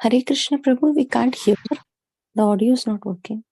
Hare Krishna Prabhu, we can't hear. The audio is not working.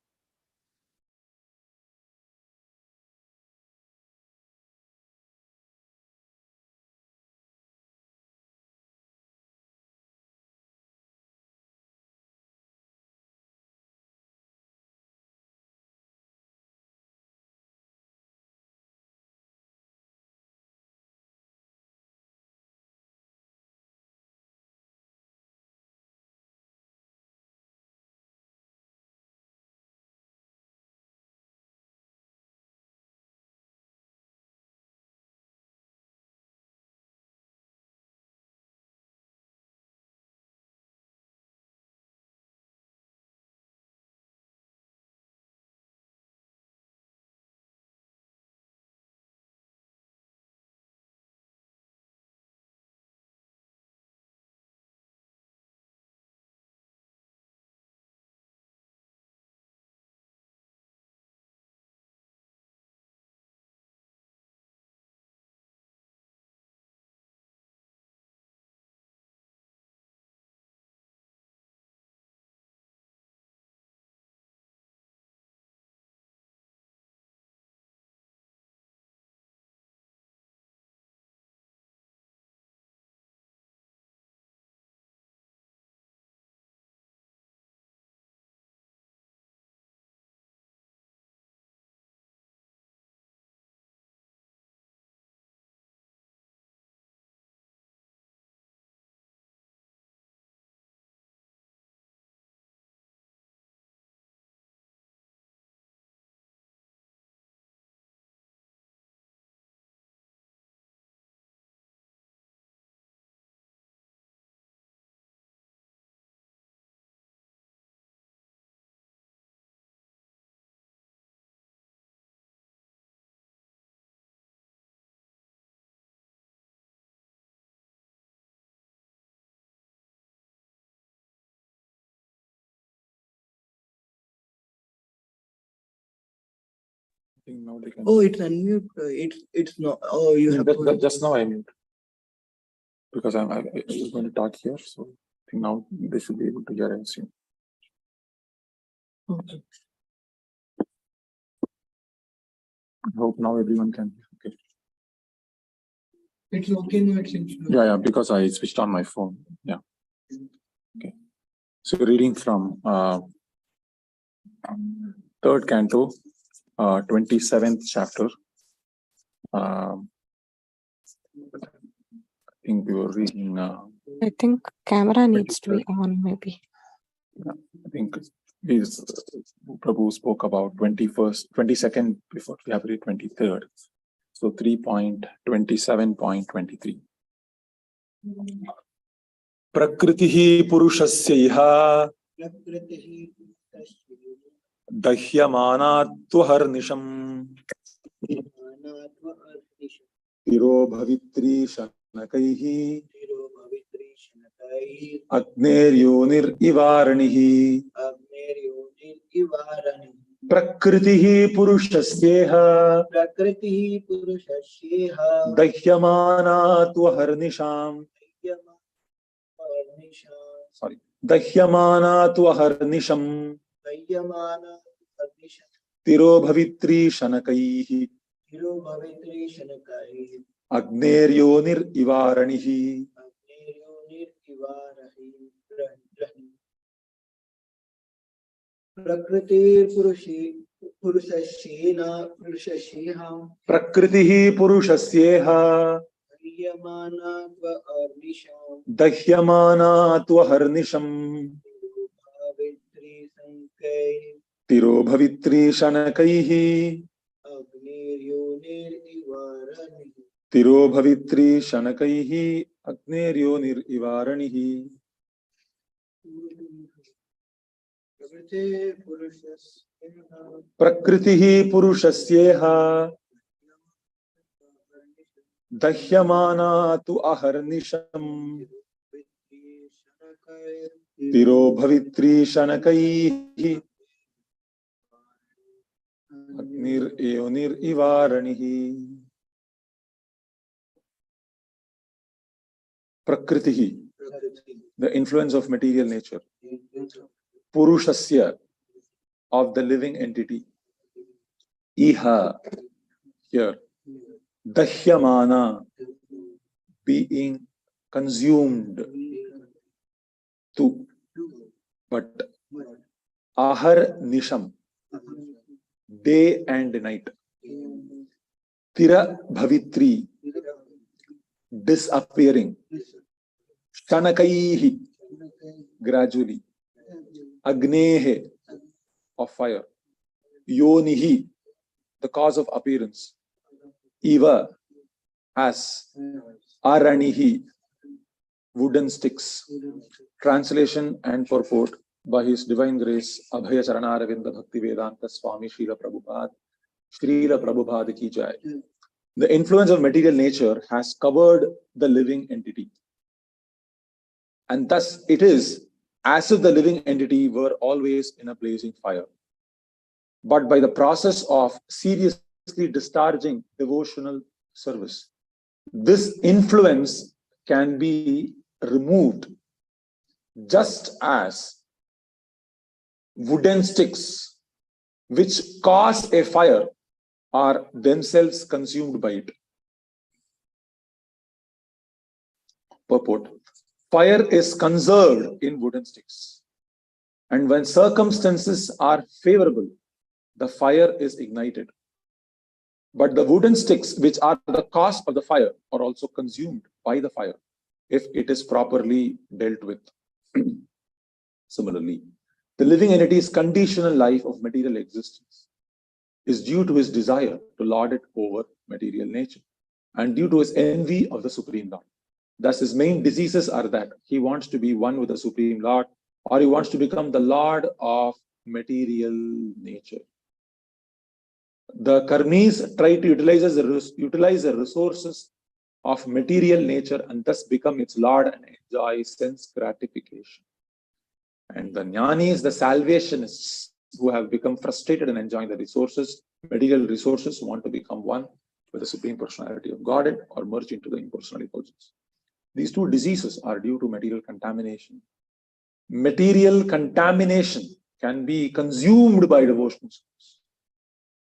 Now they can. Oh, it's unmute. It's not. Oh, you have to. Just now I mute because I'm just going to talk here. So I think now they should be able to hear and see. Okay. I hope now everyone can. Okay. It's okay now. It seems. Yeah, because I switched on my phone. Yeah. Okay. So reading from third canto, 27th chapter. I think we were reading. I think camera needs to be on, maybe. Yeah, I think Prabhu spoke about 22nd before we have read 23rd. So 3.27.23. Prakritihi purushasya dahyamanatvharnisham tiro bhavitri shanakaihi Agneryonir ivaranihi Prakritihi purushasyeha Dahyamanatvaharnisham Dahyamanatvaharnisham Tiro bhavitri shanakaihi Agneryonir ivaranihi Prakritihi purushasyeha Dahyamanatvaharnisham Tiro bhavitri shanakaihi Tiro bhavitri shanakaihi Agneryonir ivaranihi Prakritihi purushasyeha Dahyamanatu aharnisham Tiro bhavitri shanakaihi Agneryonir ivaranihi Prakritihi. The influence of material nature. Purushasya, of the living entity. Iha, here. Dahyamana, being consumed. Tu, but. Ahar nisham, day and night. Tira bhavitri, disappearing. Shanakaihi, gradually. Agnehe, of fire. Yonihi, the cause of appearance. Eva, as. Aranihi, wooden sticks. Translation and purport by His Divine Grace, Abhaya Charanaravinda Bhakti Vedanta Swami Srila Prabhupada. Srila Prabhupada Ki Jai. The influence of material nature has covered the living entity. And thus it is as if the living entity were always in a blazing fire. But by the process of seriously discharging devotional service, this influence can be removed, just as wooden sticks which cause a fire are themselves consumed by it. Purport. Fire is conserved in wooden sticks, and when circumstances are favorable, the fire is ignited. But the wooden sticks, which are the cause of the fire, are also consumed by the fire if it is properly dealt with. Similarly, the living entity's conditional life of material existence is due to his desire to lord it over material nature and due to his envy of the Supreme Lord. Thus, his main diseases are that he wants to be one with the Supreme Lord, or he wants to become the Lord of material nature. The karmis try to utilize the resources of material nature and thus become its Lord and enjoy sense gratification. And the jnanis, the salvationists, who have become frustrated in enjoying the resources, material resources, want to become one with the Supreme Personality of Godhead or merge into the impersonal effulgence. These two diseases are due to material contamination. Material contamination can be consumed by devotional service,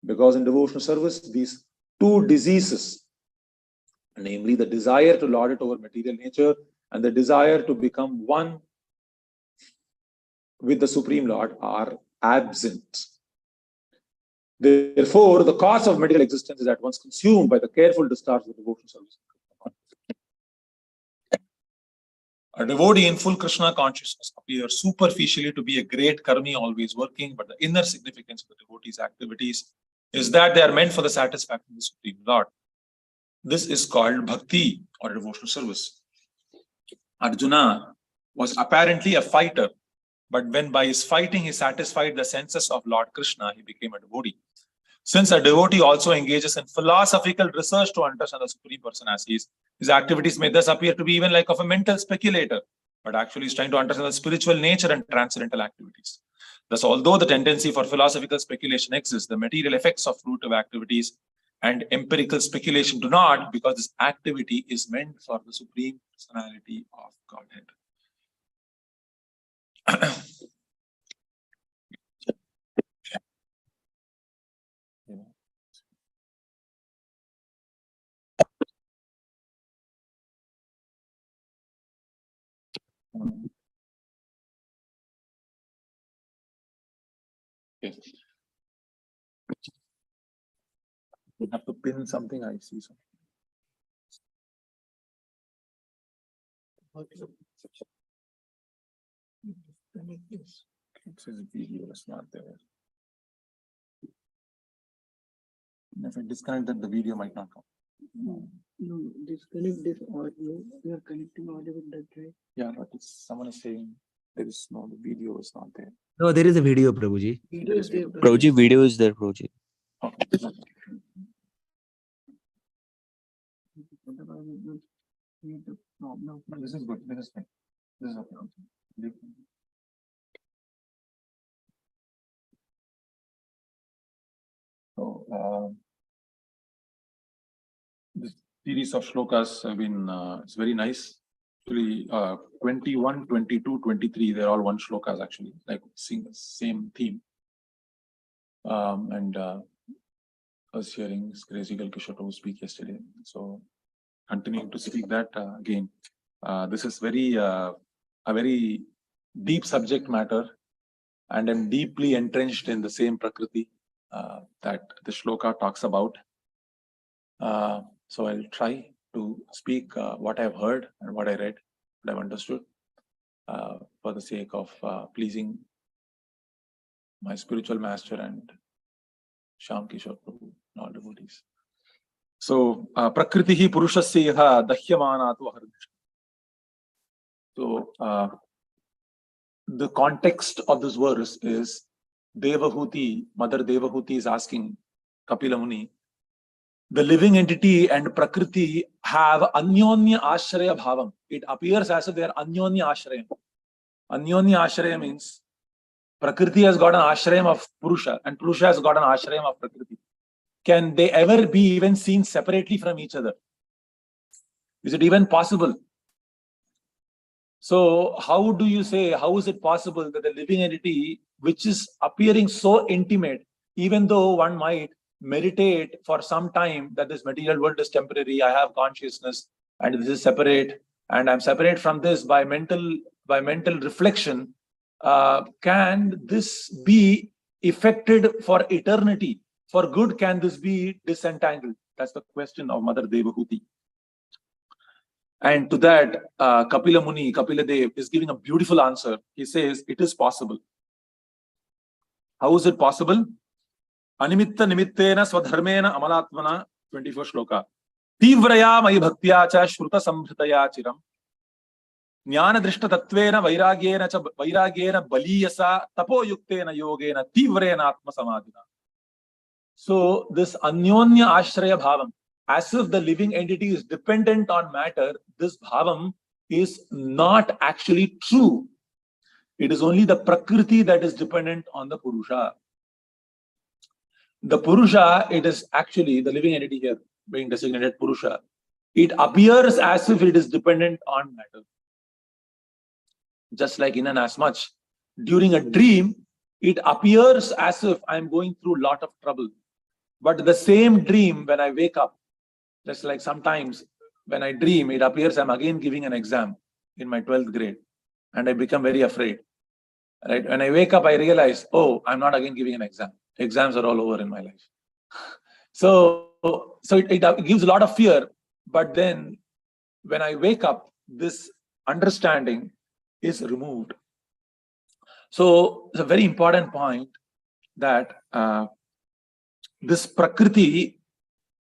because in devotional service, these two diseases, namely the desire to lord it over material nature and the desire to become one with the Supreme Lord, are absent. Therefore, the cause of material existence is at once consumed by the careful discharge of devotional service. A devotee in full Krishna consciousness appears superficially to be a great karmi, always working, but the inner significance of the devotee's activities is that they are meant for the satisfaction of the Supreme Lord. This is called bhakti, or devotional service. Arjuna was apparently a fighter, but when by his fighting he satisfied the senses of Lord Krishna, he became a devotee. Since a devotee also engages in philosophical research to understand the Supreme Person as he is, his activities may thus appear to be even like of a mental speculator, but actually is trying to understand the spiritual nature and transcendental activities. Thus, although the tendency for philosophical speculation exists, the material effects of fruitive activities and empirical speculation do not, because this activity is meant for the Supreme Personality of Godhead. Okay. You have to pin something, I see. So. It says video is not there. If I disconnect that, the video might not come. No, disconnect this audio. You are connecting audio with that, right? Yeah, but someone is saying there is no, the video is not there. No, there is a video, Prabhuji. Video is there. Prabhuji, video is there, Prabhuji. Okay. No. This is good. This is fine. This is okay. So, this series of shlokas have been, it's very nice. Actually, 21, 22, 23, they're all one shlokas actually, like same theme. And I was hearing crazy girl Kishore Prabhu speak yesterday. So continuing to speak that again. This is a very deep subject matter, and I'm deeply entrenched in the same Prakriti that the shloka talks about. So I'll try to speak what I've heard and what I read, what I've understood, for the sake of pleasing my spiritual master and Shyam Kishore Prabhu and all devotees. So, Prakritihi Purushasya Dahyamanatu Aharnishta. So, the context of this verse is Devahuti, Mother Devahuti is asking Kapila Muni, the living entity and Prakriti have Anyonya Ashraya Bhavam. It appears as if they are Anyonya Ashrayam. Anyonya Ashraya means Prakriti has got an Ashrayam of Purusha and Purusha has got an Ashrayam of Prakriti. Can they ever be even seen separately from each other? Is it even possible? So how do you say, how is it possible that the living entity, which is appearing so intimate, even though one might meditate for some time that this material world is temporary, I have consciousness and this is separate, and I'm separate from this by mental reflection, can this be effected for eternity? For good, can this be disentangled? That's the question of Mother Devahuti. And to that, Kapila Muni, Kapila Dev is giving a beautiful answer. He says, it is possible. How is it possible? Animitta nimittena swadharmena amalatmana, 24 shloka. Tivraya mai bhaktya cha shruta samhritaya chiram. Jnana drishta tattvena vairagyena baliyasa tapo yuktena yogena tivrena atma samadhina. So this anyonya ashraya bhavam, as if the living entity is dependent on matter, this bhavam is not actually true. It is only the Prakriti that is dependent on the Purusha. The Purusha, it is actually the living entity here being designated Purusha. It appears as if it is dependent on matter. Just like in and as much, during a dream, it appears as if I am going through a lot of trouble. But the same dream, when I wake up, just like sometimes when I dream, it appears I'm again giving an exam in my 12th grade and I become very afraid. Right? When I wake up, I realize, oh, I'm not again giving an exam. Exams are all over in my life. So it gives a lot of fear. But then when I wake up, this understanding is removed. So it's a very important point that this Prakriti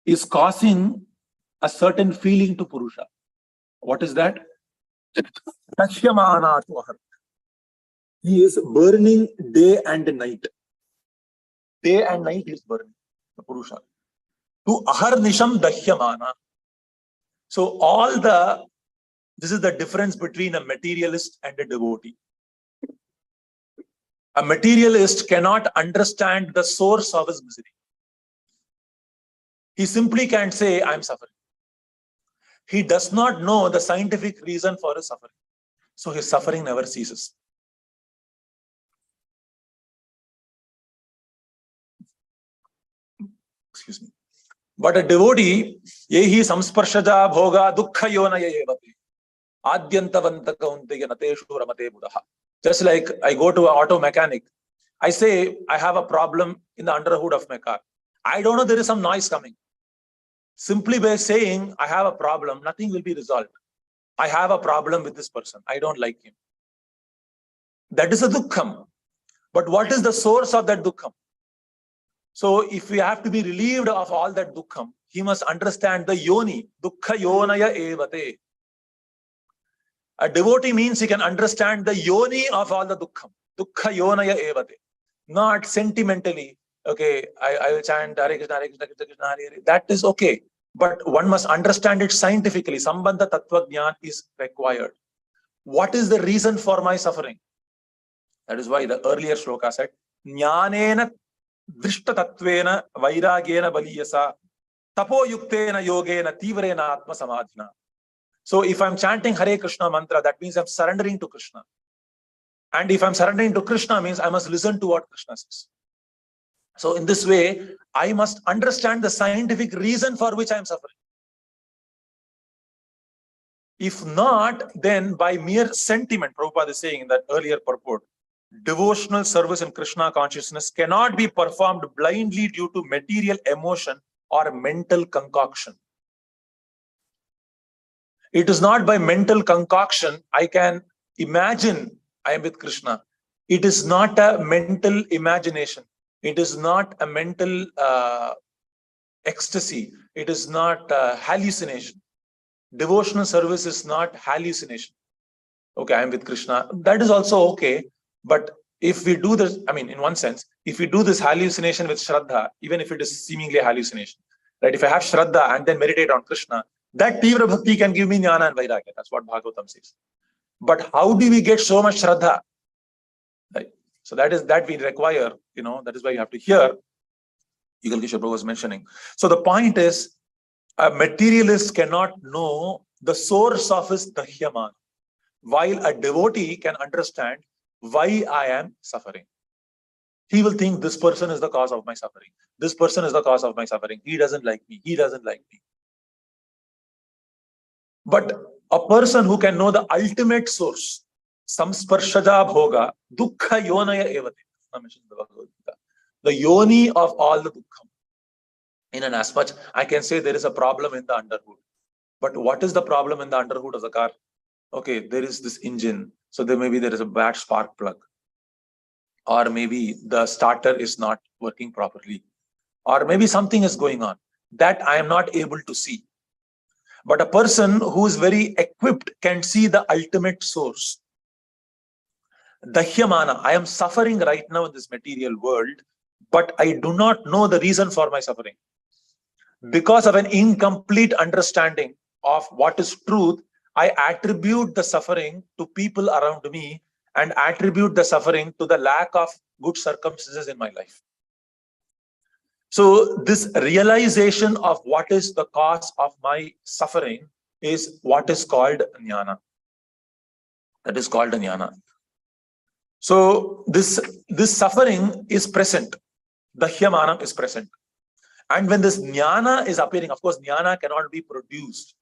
is causing a certain feeling to Purusha. What is that? He is burning day and night. Day and night he is burning, the Purusha. To aharnisham dahyamana. So this is the difference between a materialist and a devotee. A materialist cannot understand the source of his misery. He simply can't say, I'm suffering. He does not know the scientific reason for his suffering. So his suffering never ceases. Excuse me. But a devotee, yehi samsparshaja bhoga dukkha yonaya evate. Adyantavanta kauntaya nateshu ramate buddha. Just like I go to an auto mechanic, I say I have a problem in the underhood of my car. I don't know, there is some noise coming. Simply by saying I have a problem, nothing will be resolved. I have a problem with this person. I don't like him. That is a dukkham. But what is the source of that dukkham? So if we have to be relieved of all that dukkham, he must understand the yoni. Dukkha yonaya evate. A devotee means he can understand the yoni of all the dukkham. Dukkha yonaya evate. Not sentimentally, okay, I will chant Hare Krishna, Hare Krishna, Krishna Krishna, Hare Hare. That is okay. But one must understand it scientifically. Sambandha tattva jnana is required. What is the reason for my suffering? That is why the earlier shloka said, Jnanena drishta tattvena vairagyena baliyasa tapo yuktena yogena tivrena atma samadhina. So if I'm chanting Hare Krishna mantra, that means I'm surrendering to Krishna. And if I'm surrendering to Krishna, means I must listen to what Krishna says. So in this way, I must understand the scientific reason for which I'm suffering. If not, then by mere sentiment, Prabhupada is saying in that earlier purport, devotional service in Krishna consciousness cannot be performed blindly due to material emotion or mental concoction. It is not by mental concoction I can imagine I am with Krishna. It is not a mental imagination. It is not a mental ecstasy. It is not hallucination. Devotional service is not hallucination. Okay, I am with Krishna. That is also okay. But if we do this, I mean, in one sense, if we do this hallucination with Shraddha, even if it is seemingly a hallucination, right? If I have Shraddha and then meditate on Krishna, that Tivra Bhakti can give me Jnana and Vairagya. That's what Bhagavatam says. But how do we get so much Shraddha? Right? So that we require, that is why you have to hear. Yugal Kishore Prabhu was mentioning. So the point is, a materialist cannot know the source of his Dahyamana, while a devotee can understand why I am suffering. He will think this person is the cause of my suffering. This person is the cause of my suffering. He doesn't like me. He doesn't like me. But a person who can know the ultimate source, samsparshaja bhoga, dukkha yonaya evate, the yoni of all the dukkham. In an as much, I can say there is a problem in the underhood. But what is the problem in the underhood of the car? Okay, there is this engine. So there is a bad spark plug. Or maybe the starter is not working properly. Or maybe something is going on that I am not able to see. But a person who is very equipped can see the ultimate source. Dahyamana, I am suffering right now in this material world, but I do not know the reason for my suffering. Because of an incomplete understanding of what is truth, I attribute the suffering to people around me and attribute the suffering to the lack of good circumstances in my life. So this realization of what is the cause of my suffering is what is called jnana. That is called jnana. So this suffering is present. Dahyamana is present. And when this jnana is appearing, of course, jnana cannot be produced.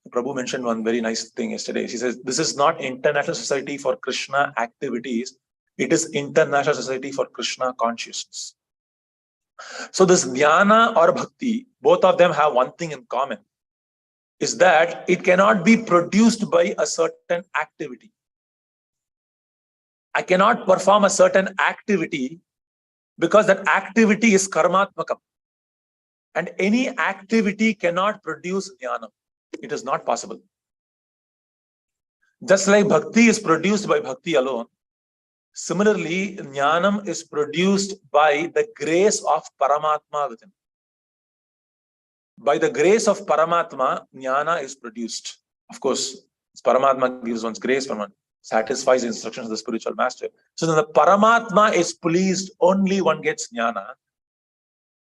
Prabhu mentioned one very nice thing yesterday. He says, this is not International Society for Krishna activities. It is International Society for Krishna consciousness. So this jnana or bhakti, both of them have one thing in common, is that it cannot be produced by a certain activity. I cannot perform a certain activity because that activity is karmatmakam. And any activity cannot produce jnana. It is not possible. Just like bhakti is produced by bhakti alone, similarly, jnanam is produced by the grace of Paramatma within. By the grace of Paramatma, jnana is produced. Of course, Paramatma gives one's grace, Paramatma satisfies the instructions of the spiritual master. So when the Paramatma is pleased, only one gets jnana.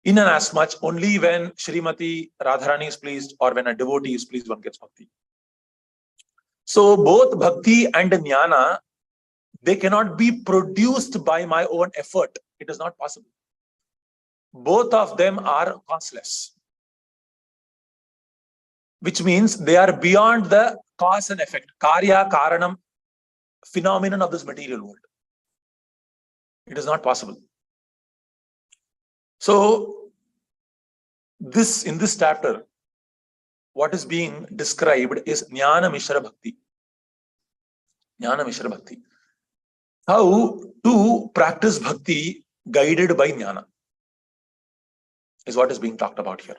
In and as much, only when Srimati Radharani is pleased or when a devotee is pleased, one gets bhakti. So both bhakti and jnana, they cannot be produced by my own effort. It is not possible. Both of them are causeless, which means they are beyond the cause and effect, karya, karanam, phenomenon of this material world. It is not possible. So in this chapter, what is being described is Jnana Mishra Bhakti. Jnana Mishra Bhakti. How to practice bhakti guided by jnana is what is being talked about here.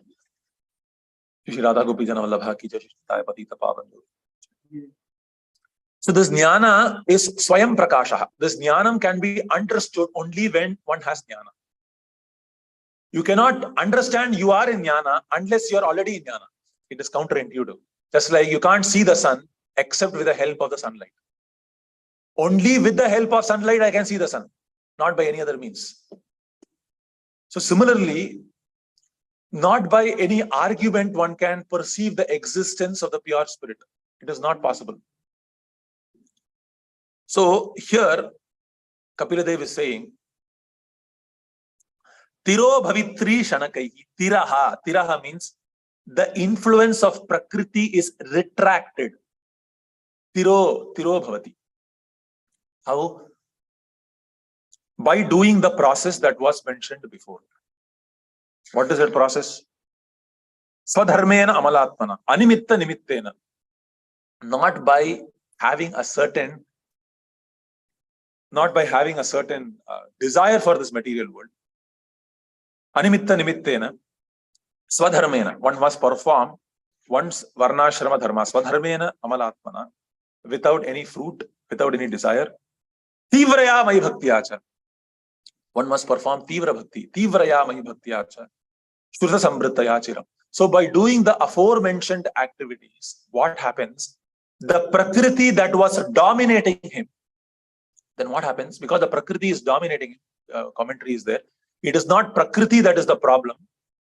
So this jnana is swayam prakasha. This jnanam can be understood only when one has jnana. You cannot understand you are in jnana unless you are already in jnana. It is counterintuitive. Just like you can't see the sun except with the help of the sunlight. Only with the help of sunlight I can see the sun, not by any other means. So similarly, not by any argument one can perceive the existence of the pure spirit. It is not possible. So here, Kapiladev is saying, Tiro bhavitri shanakaihi. Tiraha. Tiraha means the influence of Prakriti is retracted. Tiro bhavati. How? By doing the process that was mentioned before. What is that process? Swadharmena amalatmana. Animitta nimittena. Not by having a certain desire for this material world. Animitta nimittena. Swadharmena. One must perform one's varnashrama dharma. Swadharmena amalatmana. Without any fruit, without any desire. Tivraya mai bhaktyacha. One must perform tivra bhakti. Tivraya mai bhaktyacha. Shruta sambrittaya chiram. So by doing the aforementioned activities, what happens? The Prakriti that was dominating him. Then what happens? Because the Prakriti is dominating him, commentary is there. It is not Prakriti that is the problem,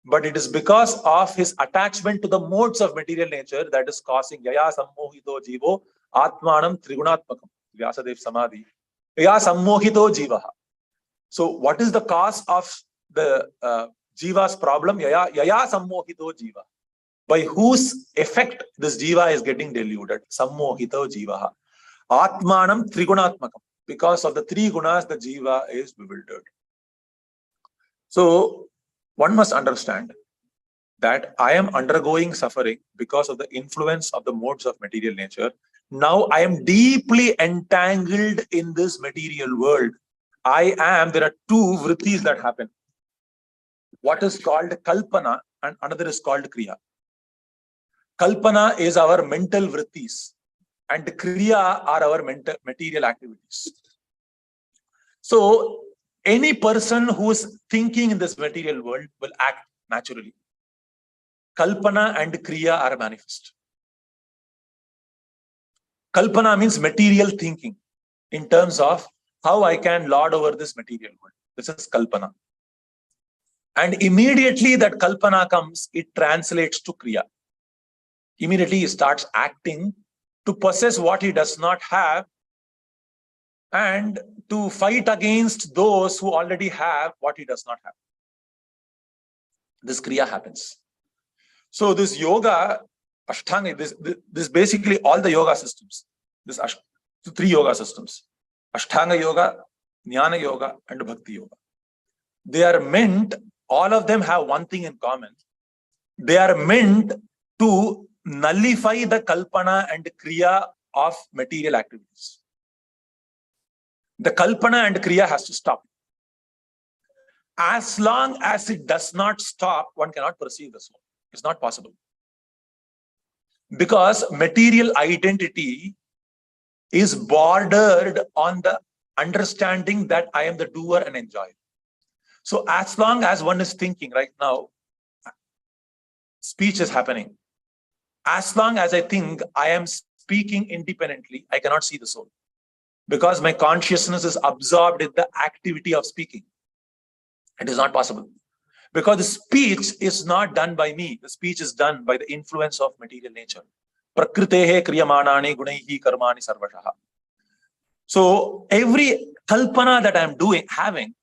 but it is because of his attachment to the modes of material nature that is causing yaya sammohito jivo atmanam trigunatmakam. Vyasadev Samadhi. Yaya sammohito jivaha. So what is the cause of the jiva's problem? Yaya sammohito jiva. By whose effect this jiva is getting deluded? Sammohito jivaha. Atmanam trigunatmakam. Because of the three gunas, the jiva is bewildered. So one must understand that I am undergoing suffering because of the influence of the modes of material nature. Now I am deeply entangled in this material world. There are two vrittis that happen. What is called kalpana and another is called kriya. Kalpana is our mental vrittis and kriya are our material activities. So any person who is thinking in this material world will act naturally. Kalpana and kriya are manifest. Kalpana means material thinking in terms of how I can lord over this material world. This is kalpana. And immediately that kalpana comes, it translates to kriya. Immediately he starts acting to possess what he does not have and to fight against those who already have what he does not have. This kriya happens. So this yoga, Ashtanga, this basically all the yoga systems, three yoga systems, Ashtanga yoga, Jnana yoga, and Bhakti yoga. They are meant, all of them have one thing in common. They are meant to nullify the kalpana and kriya of material activities. The kalpana and kriya has to stop. As long as it does not stop, one cannot perceive the soul. It's not possible. Because material identity is bordered on the understanding that I am the doer and enjoyer. So as long as one is thinking right now, speech is happening. As long as I think I am speaking independently, I cannot see the soul. Because my consciousness is absorbed in the activity of speaking. It is not possible. Because the speech is not done by me. The speech is done by the influence of material nature. Prakritehe kriyamanani gunaihi karmani sarvashaha. So every kalpana that I am having,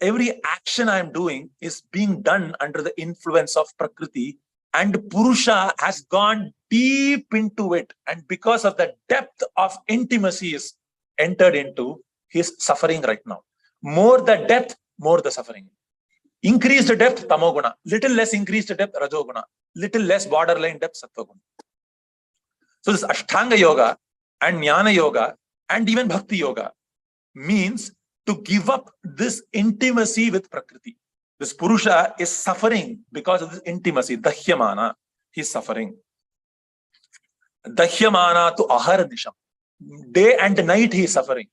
every action I am doing is being done under the influence of Prakriti, and Purusha has gone deep into it. And because of the depth of intimacy is entered into, he is suffering right now. More the depth, more the suffering. Increased depth, tamoguna. Little less increased depth, rajoguna. Little less borderline depth, sattva-guna. So this Ashtanga yoga and Jnana yoga and even Bhakti yoga means to give up this intimacy with Prakriti. This Purusha is suffering because of this intimacy. Dahyamana, he is suffering. Dahyamana to aharadisham. Day and night he is suffering.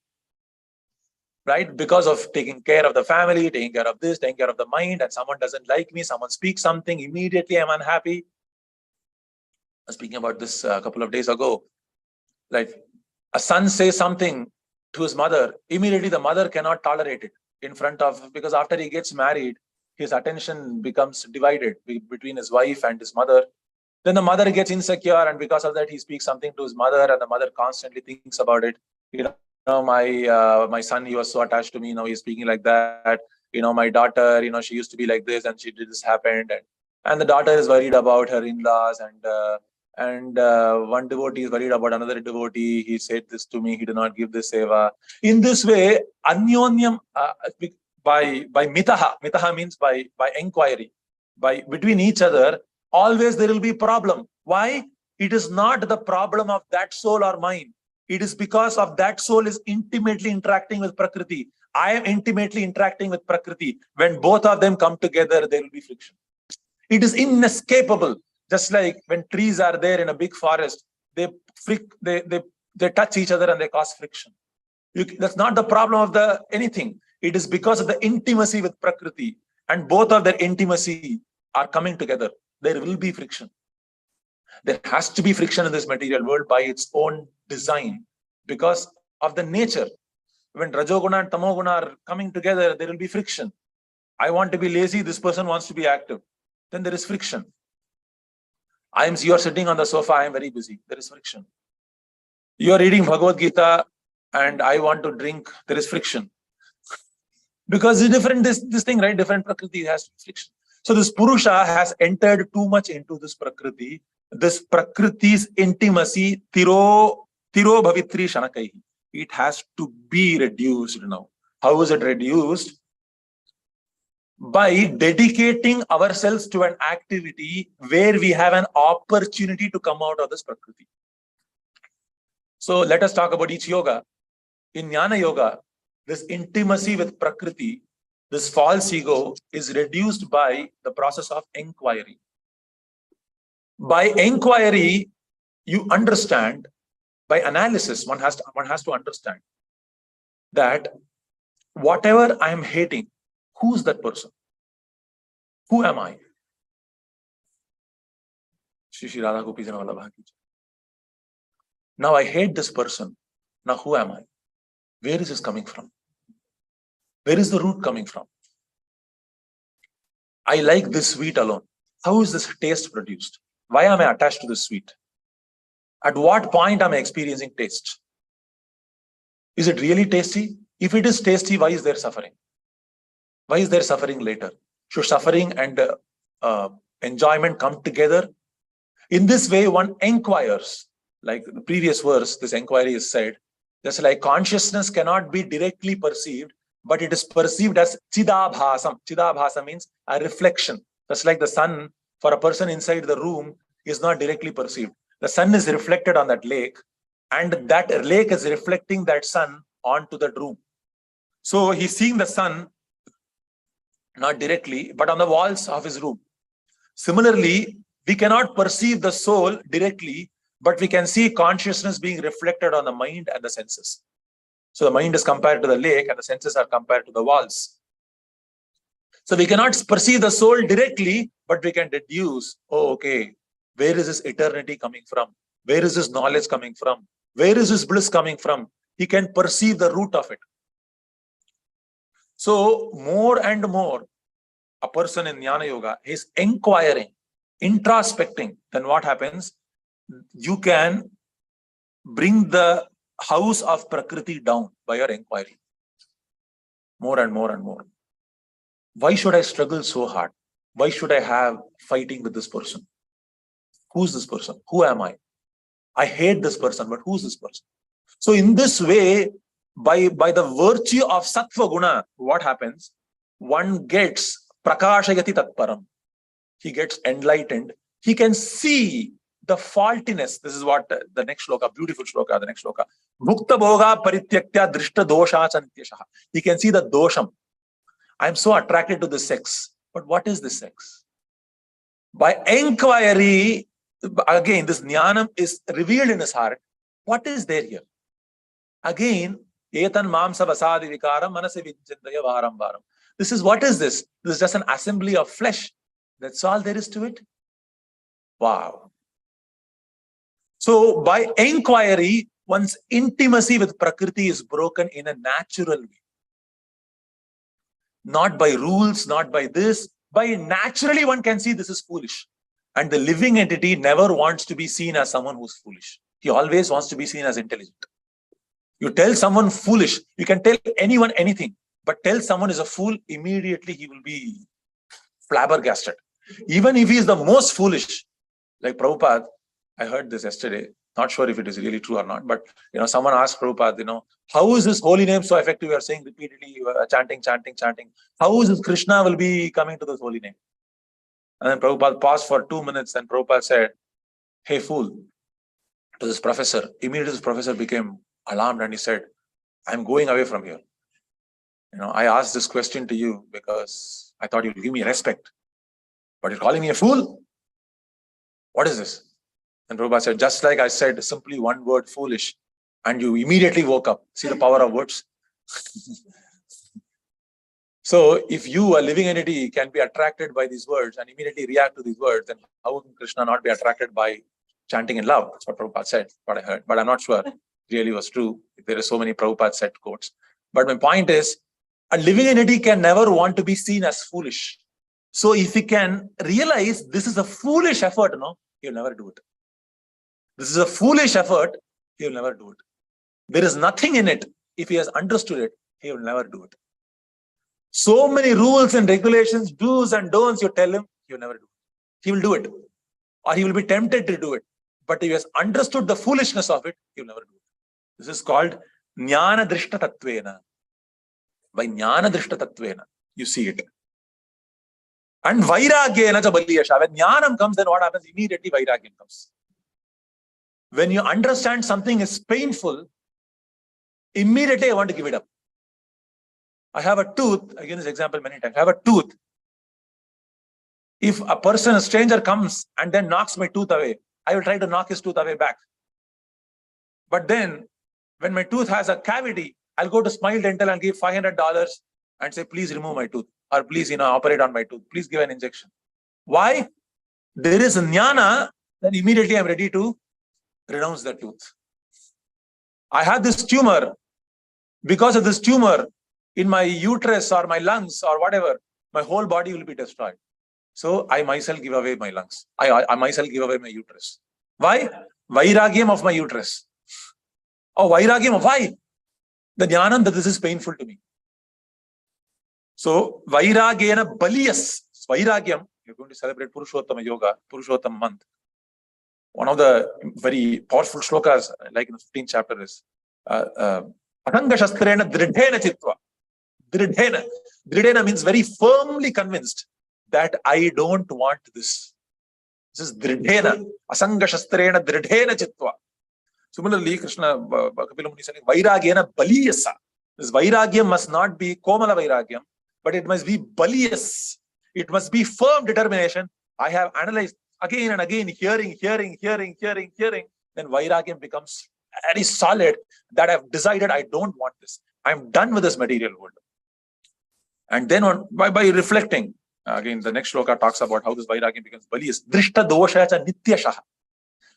Right? Because of taking care of the family, taking care of this, taking care of the mind, and someone doesn't like me, someone speaks something, immediately I'm unhappy. I was speaking about this a couple of days ago. Like a son says something to his mother, immediately the mother cannot tolerate it in front of, because after he gets married, his attention becomes divided between his wife and his mother. Then the mother gets insecure, and because of that, he speaks something to his mother, and the mother constantly thinks about it. My son, he was so attached to me. Now he's speaking like that. My daughter, she used to be like this, and she did this happened, and the daughter is worried about her in-laws, and one devotee is worried about another devotee. He said this to me. He did not give this seva. In this way, anyonyam by mitaha. Mitaha means by inquiry, by between each other. Always there will be problem. Why? It is not the problem of that soul or mine. It is because of that soul is intimately interacting with Prakriti. I am intimately interacting with Prakriti. When both of them come together, there will be friction. It is inescapable. Just like when trees are there in a big forest, they touch each other and they cause friction. That's not the problem of anything. It is because of the intimacy with Prakriti, and both of their intimacy are coming together. There will be friction. There has to be friction in this material world by its own design because of the nature. When Rajoguna and Tamoguna are coming together, there will be friction. I want to be lazy, this person wants to be active. Then there is friction. You are sitting on the sofa, I am very busy. There is friction. You are reading Bhagavad Gita and I want to drink, there is friction. Because it's different, this thing, right? Different Prakriti has friction. So this Purusha has entered too much into this Prakriti. This Prakriti's intimacy, tiro bhavitri shanakaihi. It has to be reduced now. How is it reduced? By dedicating ourselves to an activity where we have an opportunity to come out of this Prakriti. So let us talk about each yoga. In Jnana Yoga, this intimacy with Prakriti, this false ego is reduced by the process of inquiry. By inquiry, you understand, by analysis, one has to understand that whatever I am hating, who's that person? Who am I? Shri Radha Gopi Jana Vallabha ki jai. Now I hate this person. Now who am I? Where is this coming from? Where is the root coming from? I like this sweet alone. How is this taste produced? Why am I attached to this sweet? At what point am I experiencing taste? Is it really tasty? If it is tasty, why is there suffering? Why is there suffering later? Should suffering and enjoyment come together? In this way, one inquires. Like the previous verse, this inquiry is said, just like consciousness cannot be directly perceived, but it is perceived as chidabhasam. Chidabhasam means a reflection. Just like the sun, for a person inside the room, is not directly perceived. The sun is reflected on that lake, and that lake is reflecting that sun onto that room. So he's seeing the sun not directly, but on the walls of his room. Similarly, we cannot perceive the soul directly, but we can see consciousness being reflected on the mind and the senses. So the mind is compared to the lake and the senses are compared to the walls. So we cannot perceive the soul directly, but we can deduce, oh, okay, where is this eternity coming from? Where is this knowledge coming from? Where is this bliss coming from? He can perceive the root of it. So more and more, a person in Jnana Yoga is inquiring, introspecting. Then what happens? You can bring the house of Prakriti down by your inquiry. More and more and more. Why should I struggle so hard? Why should I have fighting with this person? Who's this person? Who am I? I hate this person, but who's this person? So in this way, by the virtue of Sattva Guna, what happens? One gets Prakashayati Tatparam. He gets enlightened. He can see the faultiness. This is what the next shloka, beautiful shloka, the next shloka. Mukta bhoga parityaktya drishta dosha chantyashaha. He can see the dosham. I am so attracted to this sex. But what is this sex? By inquiry, again, this jnanam is revealed in his heart. What is there here? Again, etan mamsa vasadi vikaram manase vijjandaya varam varam. This is, what is this? This is just an assembly of flesh. That's all there is to it. Wow. So by inquiry, one's intimacy with Prakriti is broken in a natural way. Not by rules, not by this. By naturally one can see this is foolish. And the living entity never wants to be seen as someone who's foolish. He always wants to be seen as intelligent. You tell someone foolish, you can tell anyone anything, but tell someone is a fool, immediately he will be flabbergasted. Even if he is the most foolish, like Prabhupada, I heard this yesterday, not sure if it is really true or not, but someone asked Prabhupada, how is this holy name so effective? You are saying repeatedly, you are chanting. How is this Krishna will be coming to this holy name? And then Prabhupada paused for 2 minutes and Prabhupada said, hey fool, to this professor. Immediately this professor became alarmed and he said, I'm going away from here. I asked this question to you because I thought you'll give me respect. But you're calling me a fool? What is this? And Prabhupada said, just like I said simply one word, foolish, and you immediately woke up. See the power of words? So if you, a living entity, can be attracted by these words and immediately react to these words, then how can Krishna not be attracted by chanting in love? That's what Prabhupada said, what I heard. But I'm not sure it really was true. There are so many Prabhupada said quotes. But my point is, a living entity can never want to be seen as foolish. So if he can realize this is a foolish effort, he'll never do it. This is a foolish effort, he'll never do it. There is nothing in it. If he has understood it, he will never do it. So many rules and regulations, do's and don'ts, you tell him, he'll never do it. He will do it. Or he will be tempted to do it. But if he has understood the foolishness of it, he will never do it. This is called Jnana Drishta Tattvena. By Jnana Drishta Tattvena, you see it. And Vairagyena cha baliyasha. When Jnanam comes, then what happens? Immediately Vairagyam comes. When you understand something is painful, immediately I want to give it up. I have a tooth, I give this example many times. I have a tooth. If a stranger comes and then knocks my tooth away, I will try to knock his tooth away back. But then, when my tooth has a cavity, I'll go to Smile Dental and give $500 and say, please remove my tooth. Or please, operate on my tooth. Please give an injection. Why? There is jnana, then immediately I'm ready to renounce the tooth. I have this tumor. Because of this tumor in my uterus or my lungs or whatever, my whole body will be destroyed. So I myself give away my lungs. I myself give away my uterus. Why? Vairagyam of my uterus. Oh, Vairagyam of why? The jnanam that this is painful to me. So Vairagyena baliyas. Vairagyam, you're going to celebrate Purushottama Yoga, Purushottama month. One of the very powerful shlokas, like in the 15th chapter, is Atanga Shastrena Dridhena Chitva. Dridhena. Dridhena means very firmly convinced that I don't want this. This is Dridhena. Asanga Shastrena Dridhena Chitva. Similarly, Krishna Kapila Muni said, Vairagyena baliyasa. This Vairagyam must not be Komala Vairagyam, but it must be baliyas. It must be firm determination. I have analyzed again and again, hearing, then Vairagyam becomes very solid that I've decided I don't want this. I'm done with this material world. And then by reflecting, again, the next shloka talks about how this Vairagyam becomes baliyas. Drishta dosha cha nityashaha.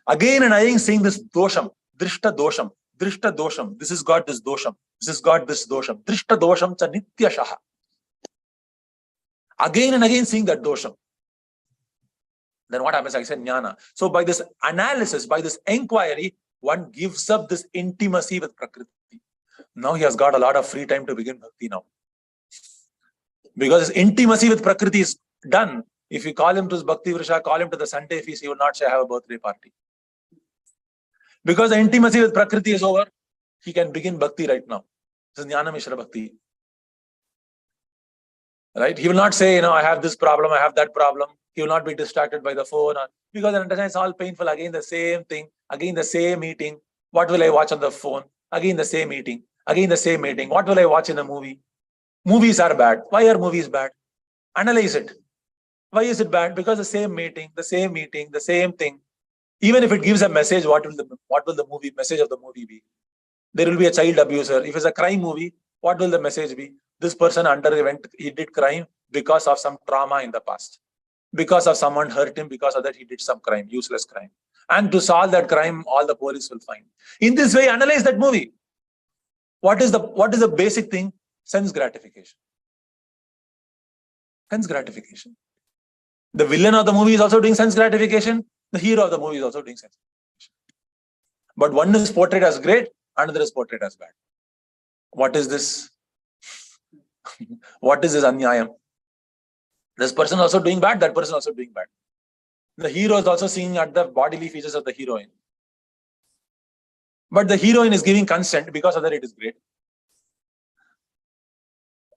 Again and again saying this dosham, drishta dosham, drishta dosham. This is God, this dosham. This is God, this dosham. Drishta dosham cha nityashaha. Again and again seeing that dosham. Then what happens? I said jnana. So by this analysis, by this inquiry, one gives up this intimacy with Prakriti. Now he has got a lot of free time to begin bhakti now. Because his intimacy with Prakriti is done. If you call him to his Bhakti Vrisha, call him to the Sunday feast, he will not say, have a birthday party. Because the intimacy with Prakriti is over, he can begin bhakti right now. This is Jnana Mishra Bhakti. Right? He will not say, I have this problem, I have that problem. He will not be distracted by the phone. Because I understand it's all painful. Again, the same thing. Again, the same meeting. What will I watch on the phone? Again, the same meeting. Again, the same meeting. What will I watch in a movie? Movies are bad. Why are movies bad? Analyze it. Why is it bad? Because the same meeting, the same thing. Even if it gives a message, what will the message of the movie be? There will be a child abuser. If it's a crime movie, what will the message be? This person he did crime because of some trauma in the past. Because of someone hurt him, because of that he did some crime, useless crime. And to solve that crime, all the police will find. In this way, analyze that movie. What is the basic thing? Sense gratification. Sense gratification. The villain of the movie is also doing sense gratification. The hero of the movie is also doing sense gratification. But one is portrayed as great, another is portrayed as bad. What is this? What is this anyayam? This person also doing bad, that person also doing bad. The hero is also seeing at the bodily features of the heroine. But the heroine is giving consent, because of that it is great.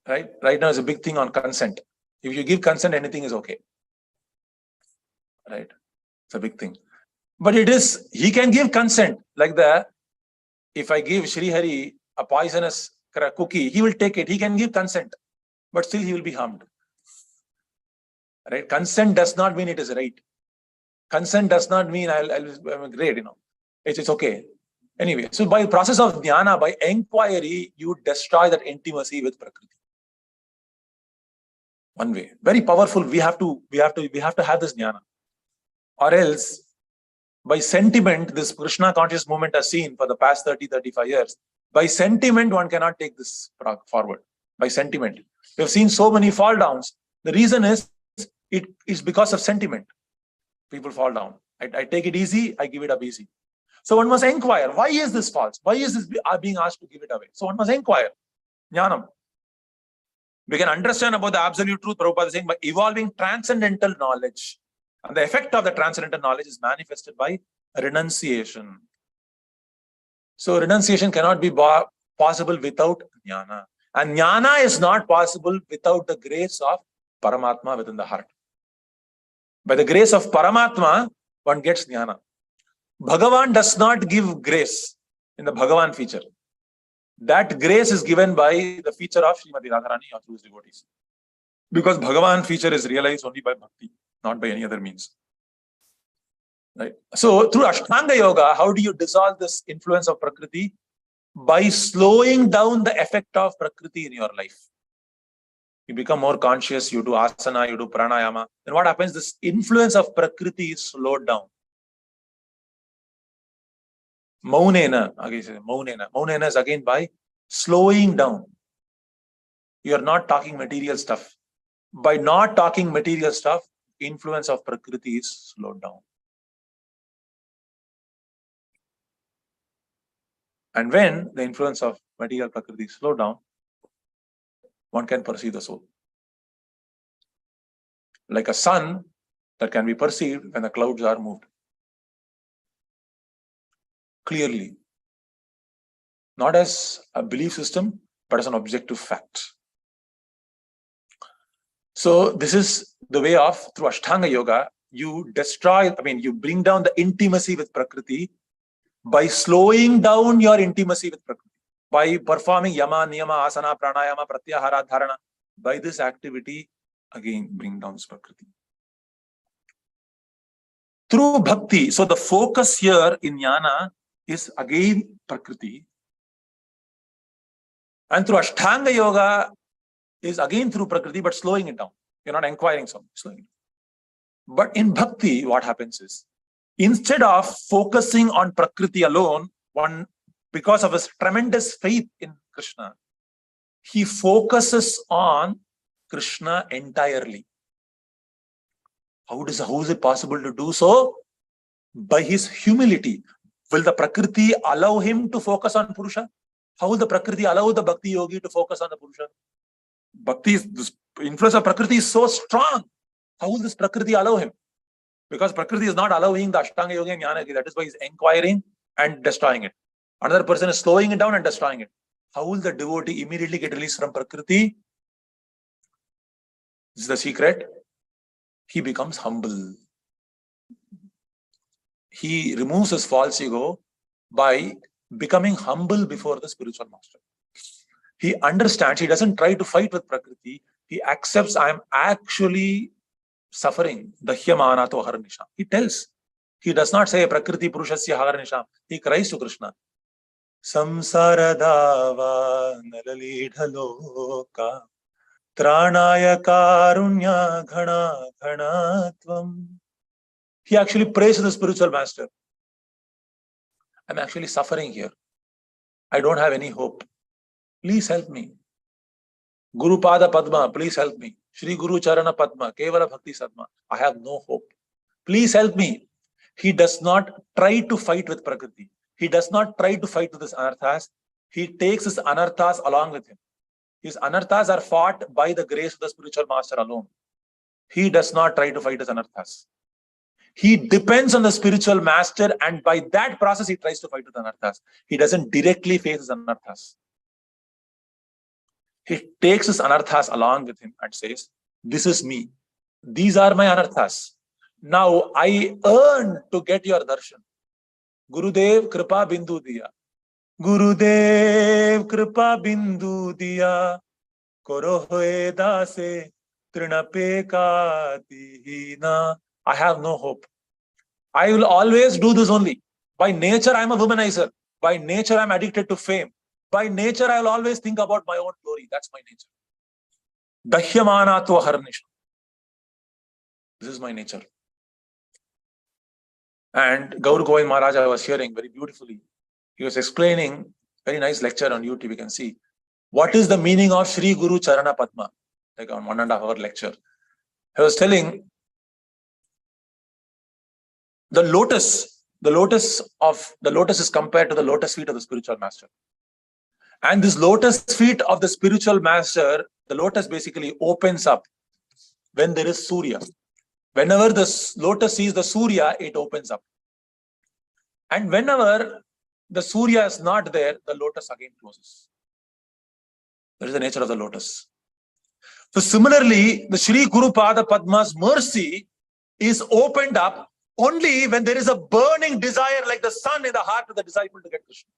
Right now is a big thing on consent. If you give consent, anything is okay. Right? It's a big thing. But he can give consent. Like if I give Shri Hari a poisonous cookie, he will take it. He can give consent. But still he will be harmed. Right? Consent does not mean it is right. Consent does not mean I'm great, It's okay. Anyway, so by process of jnana, by inquiry, you destroy that intimacy with Prakriti. One way. Very powerful. We have to have this jnana. Or else, by sentiment, this Krishna conscious movement has seen for the past 30-35 years. By sentiment, one cannot take this forward. By sentiment. We have seen so many fall downs. The reason is, it is because of sentiment. People fall down. I take it easy, I give it up easy. So one must inquire, why is this false? Why is this being asked to give it away? So one must inquire. Jnanam. We can understand about the absolute truth, Prabhupada is saying, by evolving transcendental knowledge. And the effect of the transcendental knowledge is manifested by renunciation. So renunciation cannot be possible without jnana. And jnana is not possible without the grace of Paramatma within the heart. By the grace of Paramatma, one gets jnana. Bhagavan does not give grace in the Bhagavan feature. That grace is given by the feature of Srimati Radharani or through his devotees. Because Bhagavan feature is realized only by bhakti, not by any other means. Right? So through Ashtanga Yoga, how do you dissolve this influence of Prakriti? By slowing down the effect of Prakriti in your life. You become more conscious, you do asana, you do pranayama. Then what happens? This influence of Prakriti is slowed down. Maunena, Maunena is again by slowing down. You are not talking material stuff. By not talking material stuff, influence of Prakriti is slowed down. And when the influence of material Prakriti is slowed down, one can perceive the soul. Like a sun that can be perceived when the clouds are moved. Clearly. Not as a belief system, but as an objective fact. So this is the way of, through Ashtanga Yoga, you bring down the intimacy with Prakriti by slowing down your intimacy with Prakriti. By performing yama, niyama, asana, pranayama, pratyahara, dharana. By this activity, again, bring down Prakriti. Through bhakti, so the focus here in jnana is again Prakriti. And through Ashtanga Yoga is again through Prakriti, but slowing it down. You're not inquiring something, slowing it down. But in bhakti, what happens is, instead of focusing on Prakriti alone, one, because of his tremendous faith in Krishna, he focuses on Krishna entirely. How is it possible to do so? By his humility. Will the Prakriti allow him to focus on Purusha? How will the Prakriti allow the Bhakti Yogi to focus on the Purusha? This influence of Prakriti is so strong. How will this Prakriti allow him? Because Prakriti is not allowing the Ashtanga Yoga and Jnana. That is why he's inquiring and destroying it. Another person is slowing it down and destroying it. How will the devotee immediately get released from Prakriti? This is the secret. He becomes humble. He removes his false ego by becoming humble before the spiritual master. He understands, he doesn't try to fight with Prakriti. He accepts, I am actually suffering. Dahyamana to Haranisham. He tells. He does not say Prakriti Purushasya Haranisham. He cries to Krishna. Samsaradava nalalidhaloka Tranaya karunya ghana ghanatvam. He actually prays to the spiritual master. I'm actually suffering here. I don't have any hope. Please help me. Guru Pada Padma, please help me. Shri Guru Charana Padma, Kevala Bhakti Sadma. I have no hope. Please help me. He does not try to fight with Prakriti. He does not try to fight with his anarthas. He takes his anarthas along with him. His anarthas are fought by the grace of the spiritual master alone. He does not try to fight his anarthas. He depends on the spiritual master, and by that process, he tries to fight with anarthas. He doesn't directly face his anarthas. He takes his anarthas along with him and says, this is me. These are my anarthas. Now I earn to get your darshan. Gurudev Kripa Bindu Diya. Gurudev Kripa Bindu Diya. Koro hoye dase trinape ka dihina. I have no hope. I will always do this only. By nature, I am a womanizer. By nature, I am addicted to fame. By nature, I will always think about my own glory. That's my nature. Dahyamana tu aharnisham. This is my nature. And Gaur Govind Maharaj, I was hearing very beautifully. He was explaining, very nice lecture on YouTube, you can see. What is the meaning of Shri Guru Charana Padma? Like on 1.5 hour lecture. He was telling the lotus is compared to the lotus feet of the spiritual master. And this lotus feet of the spiritual master, the lotus basically opens up when there is Surya. Whenever the lotus sees the Surya, it opens up. And whenever the Surya is not there, the lotus again closes. That is the nature of the lotus. So similarly, the Shri Guru Pada Padma's mercy is opened up only when there is a burning desire like the sun in the heart of the disciple to get Krishna.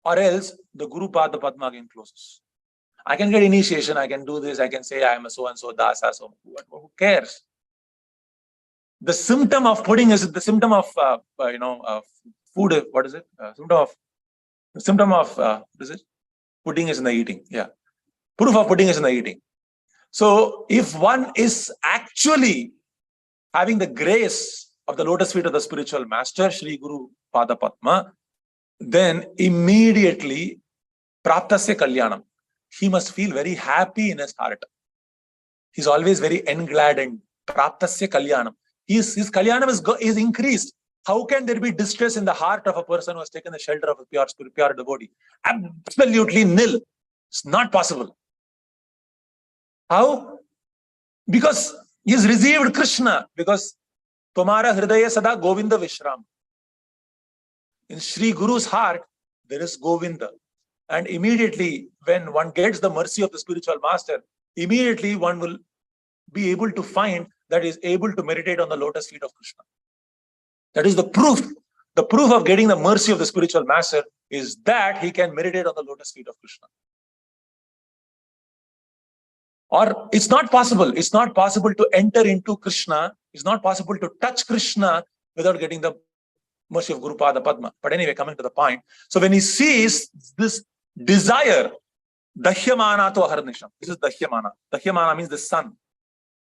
Or else, the Guru Pada Padma again closes. I can get initiation, I can do this, I can say I am a so-and-so, dasa, so who cares? The symptom of pudding is the symptom of, food, what is it? Symptom of, what is it? Pudding is in the eating, yeah. Proof of pudding is in the eating. So, if one is actually having the grace of the lotus feet of the spiritual master, Shri Guru Pada Padma, then immediately, Praptasya Kalyanam. He must feel very happy in his heart. He's always very engladdened. Praptasya Kalyanam. His Kalyanam is increased. How can there be distress in the heart of a person who has taken the shelter of a pure spirit, pure devotee? Absolutely nil. It's not possible. How? Because he's received Krishna. Because Tomara Hridaya Sada Govinda Vishram. In Shri Guru's heart, there is Govinda. And immediately, when one gets the mercy of the spiritual master, immediately one will be able to find that he is able to meditate on the lotus feet of Krishna. That is the proof. The proof of getting the mercy of the spiritual master is that he can meditate on the lotus feet of Krishna. Or it's not possible. It's not possible to enter into Krishna. It's not possible to touch Krishna without getting the mercy of Guru Pada Padma. But anyway, coming to the point. So when he sees this desire, Dahyamana to Aharnisham. This is Dahyamana. Dahyamana means the sun.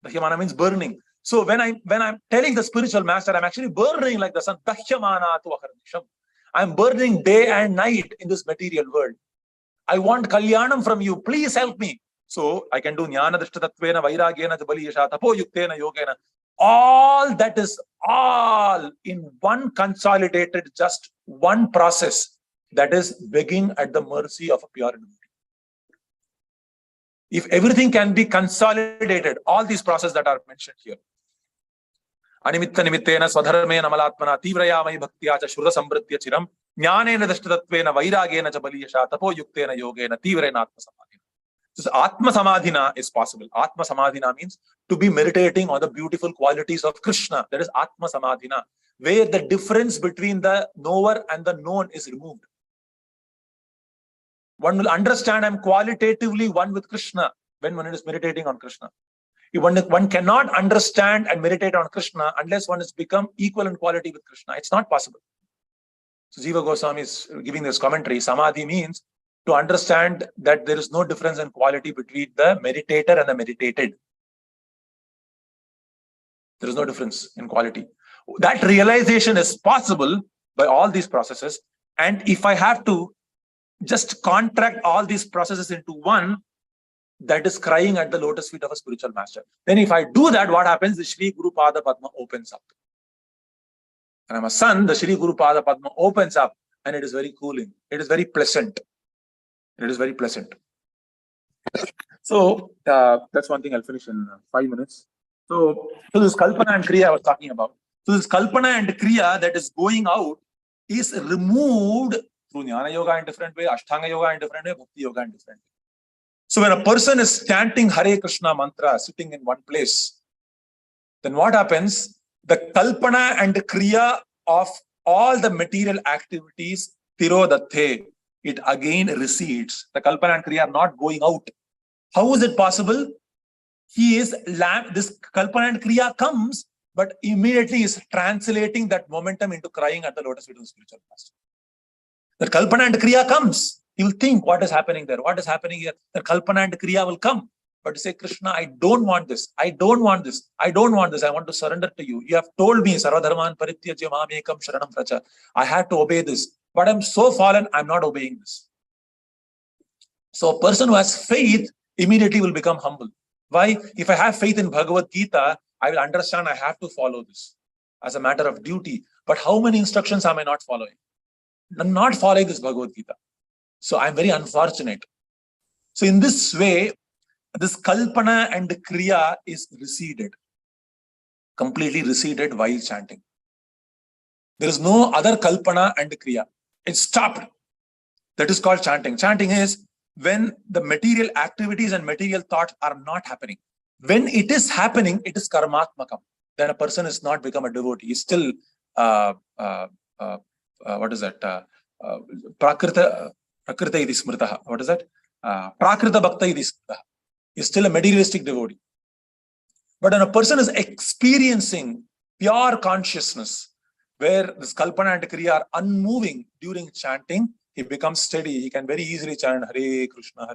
Dahyamana means burning. So when I'm telling the spiritual master, I'm actually burning like the sun. Dahyamana to Aharnisham. I'm burning day and night in this material world. I want Kalyanam from you. Please help me. So I can do Jnana Drishtatatvena, Vairagyena, Jabaliyasha, Tapo Yuktena, Yogena. All that is all in one consolidated, just one process, that is begging at the mercy of a pure devotee. If everything can be consolidated, all these processes that are mentioned here, Animitta Nimittena, Swadharmena Malatmana, Tivrayamai Bhaktiacha, Shruta Sambritya Chiram, Jnanena Drishtatatvena, Vairagyena, Jabaliyasha, Tapo Yuktena, Yogena, Tivrayana Atma Samadhina. This Atma Samadhina is possible. Atma Samadhina means to be meditating on the beautiful qualities of Krishna. That is Atma Samadhina, where the difference between the knower and the known is removed. One will understand I'm qualitatively one with Krishna when one is meditating on Krishna. One cannot understand and meditate on Krishna unless one has become equal in quality with Krishna. It's not possible. So Jiva Goswami is giving this commentary. Samadhi means to understand that there is no difference in quality between the meditator and the meditated. There is no difference in quality. That realization is possible by all these processes. And if I have to just contract all these processes into one, that is crying at the lotus feet of a spiritual master. Then if I do that, what happens? The Shri Guru Pada Padma opens up. And I'm a son, the Shri Guru Pada Padma opens up, and it is very cooling. It is very pleasant. It is very pleasant. So that's one thing I'll finish in 5 minutes. So this Kalpana and Kriya I was talking about. So this Kalpana and Kriya that is going out is removed through Jnana Yoga in different way, Ashtanga Yoga in different way, Bhakti Yoga in different way. So when a person is chanting Hare Krishna mantra sitting in one place, then what happens? The Kalpana and Kriya of all the material activities, Tirodathe, it again recedes. The Kalpana and Kriya are not going out. How is it possible? This Kalpana and Kriya comes, but immediately is translating that momentum into crying at the lotus feet of the spiritual master. The Kalpana and Kriya comes. He will think, what is happening there? What is happening here? The Kalpana and Kriya will come. But to say, Krishna, I don't want this. I don't want this. I don't want this. I want to surrender to you. You have told me, Sarvadharman Parityajya Mamekam Sharanam Vracha. I had to obey this. But I'm so fallen, I'm not obeying this. So a person who has faith immediately will become humble. Why? If I have faith in Bhagavad Gita, I will understand I have to follow this as a matter of duty. But how many instructions am I not following? I'm not following this Bhagavad Gita. So I'm very unfortunate. So in this way, this Kalpana and Kriya is receded, completely receded while chanting. There is no other Kalpana and Kriya. It stopped. That is called chanting. Chanting is when the material activities and material thoughts are not happening. When it is happening, it is karmatmakam. Then a person is not become a devotee. He's still, what is that? Prakrita iti smritaha. What is that? Prakrita bhakta iti smritaha. Is still a materialistic devotee. But when a person is experiencing pure consciousness, where this Kalpana and Kriya are unmoving during chanting, he becomes steady. He can very easily chant Hare Krishna,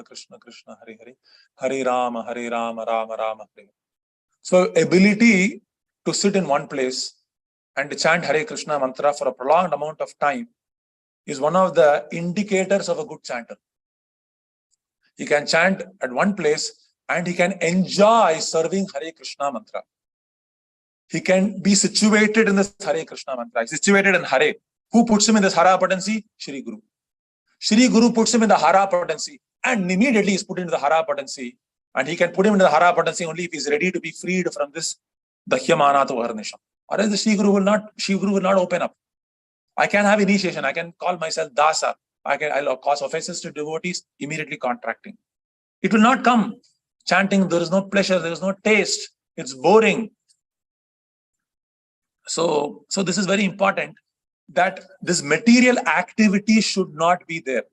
Krishna Krishna, Hare Hare, Hare Rama, Rama Rama, Hare. So ability to sit in one place and to chant Hare Krishna mantra for a prolonged amount of time is one of the indicators of a good chanter. He can chant at one place and he can enjoy serving Hare Krishna mantra. He can be situated in this Hare Krishna mantra. He's situated in Hare. Who puts him in this Hara potency? Shri Guru. Shri Guru puts him in the Hara potency and immediately he's put into the Hara potency. And he can put him into the Hara potency only if he's ready to be freed from this Dahyamana to Varnisham. Or else the Shri Guru will not open up. I can have initiation. I can call myself Dasa. I'll cause offenses to devotees, immediately contracting. It will not come. Chanting, there is no pleasure, there is no taste. It's boring. So this is very important, that this material activity should not be there.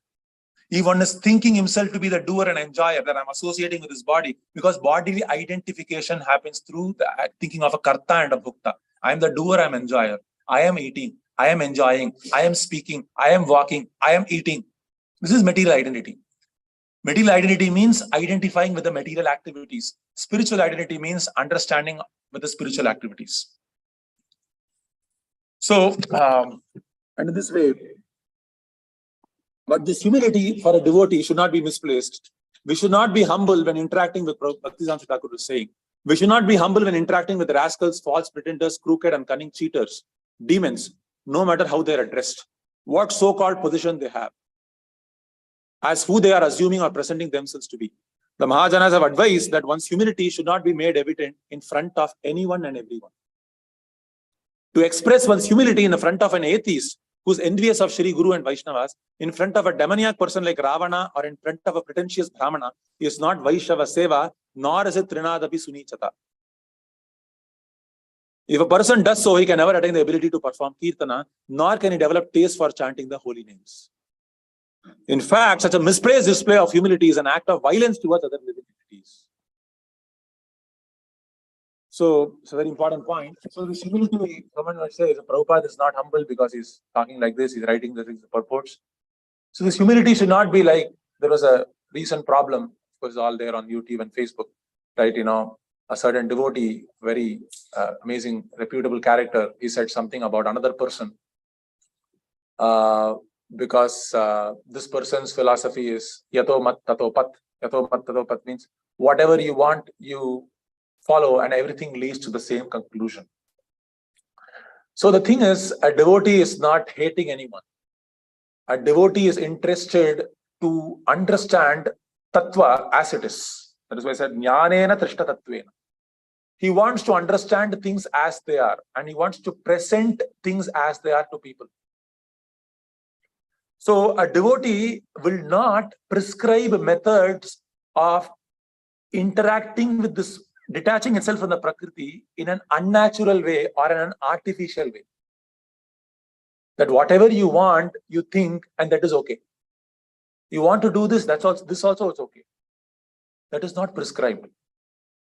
If one is thinking himself to be the doer and enjoyer, that I'm associating with his body, because bodily identification happens through the thinking of a karta and a bhukta. I am the doer, I am enjoyer. I am eating, I am enjoying, I am speaking, I am walking, I am eating. This is material identity. Material identity means identifying with the material activities. Spiritual identity means understanding with the spiritual activities. So, and in this way, but this humility for a devotee should not be misplaced. We should not be humble when interacting with Bhaktisiddhanta Thakur is saying. We should not be humble when interacting with rascals, false pretenders, crooked and cunning cheaters, demons, no matter how they are addressed, what so-called position they have, as who they are assuming or presenting themselves to be. The Mahajanas have advised that one's humility should not be made evident in front of anyone and everyone. To express one's humility in the front of an atheist who's envious of Shri Guru and Vaishnavas, in front of a demoniac person like Ravana or in front of a pretentious Brahmana, is not Vaishnava Seva, nor is it Trinadapi Sunichata. If a person does so, he can never attain the ability to perform Kirtana, nor can he develop taste for chanting the holy names. In fact, such a misplaced display of humility is an act of violence towards other living entities. So it's a very important point. So this humility, someone might say, Prabhupada is not humble because he's talking like this, he's writing the purports. So this humility should not be like, there was a recent problem, it was all there on YouTube and Facebook, right? You know, a certain devotee, very amazing, reputable character, he said something about another person because this person's philosophy is yato mat tato pat. Yato mat tato pat means whatever you want, you follow, and everything leads to the same conclusion. So the thing is, a devotee is not hating anyone. A devotee is interested to understand tattva as it is. That is why I said, jnanena trishta tattvena. He wants to understand things as they are, and he wants to present things as they are to people. So a devotee will not prescribe methods of interacting with this, detaching itself from the Prakriti in an unnatural way or in an artificial way. That whatever you want, you think, and that is okay. You want to do this, that's also, this also is okay. That is not prescribed.